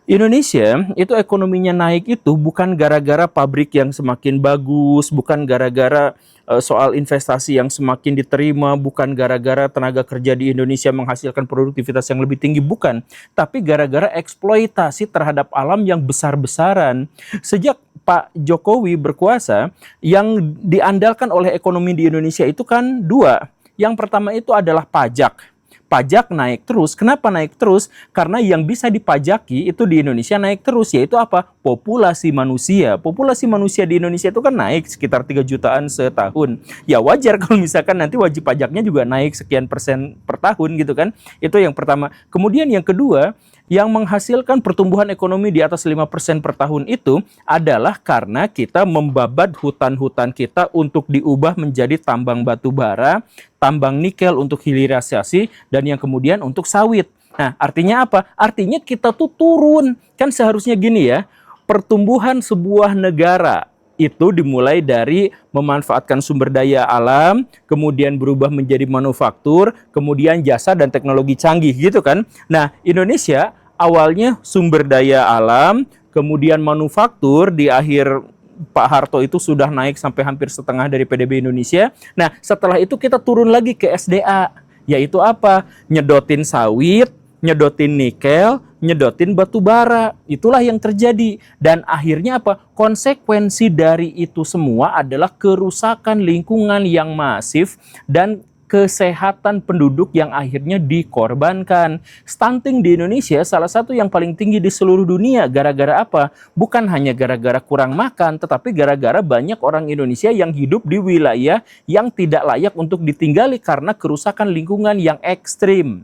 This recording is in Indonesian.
Indonesia itu ekonominya naik itu bukan gara-gara pabrik yang semakin bagus, bukan gara-gara soal investasi yang semakin diterima, bukan gara-gara tenaga kerja di Indonesia menghasilkan produktivitas yang lebih tinggi, bukan. Tapi gara-gara eksploitasi terhadap alam yang besar-besaran. Sejak Pak Jokowi berkuasa, yang diandalkan oleh ekonomi di Indonesia itu kan dua. Yang pertama itu adalah pajak. Pajak naik terus. Kenapa naik terus? Karena yang bisa dipajaki itu di Indonesia naik terus, yaitu apa? Populasi manusia. Populasi manusia di Indonesia itu kan naik sekitar 3 jutaan setahun. Ya wajar kalau misalkan nanti wajib pajaknya juga naik sekian persen per tahun gitu kan. Itu yang pertama. Kemudian yang kedua, yang menghasilkan pertumbuhan ekonomi di atas 5% per tahun itu adalah karena kita membabat hutan-hutan kita untuk diubah menjadi tambang batu bara, tambang nikel untuk hilirisasi, dan yang kemudian untuk sawit. Nah, artinya apa? Artinya kita tuh turun. Kan seharusnya gini ya, pertumbuhan sebuah negara itu dimulai dari memanfaatkan sumber daya alam, kemudian berubah menjadi manufaktur, kemudian jasa dan teknologi canggih gitu kan. Nah, Indonesia awalnya sumber daya alam, kemudian manufaktur, di akhir Pak Harto itu sudah naik sampai hampir setengah dari PDB Indonesia. Nah, setelah itu kita turun lagi ke SDA, yaitu apa? Nyedotin sawit, nyedotin nikel, nyedotin batu bara. Itulah yang terjadi. Dan akhirnya apa? Konsekuensi dari itu semua adalah kerusakan lingkungan yang masif dan kesehatan penduduk yang akhirnya dikorbankan. Stunting di Indonesia salah satu yang paling tinggi di seluruh dunia. Gara-gara apa? Bukan hanya gara-gara kurang makan, tetapi gara-gara banyak orang Indonesia yang hidup di wilayah yang tidak layak untuk ditinggali karena kerusakan lingkungan yang ekstrim.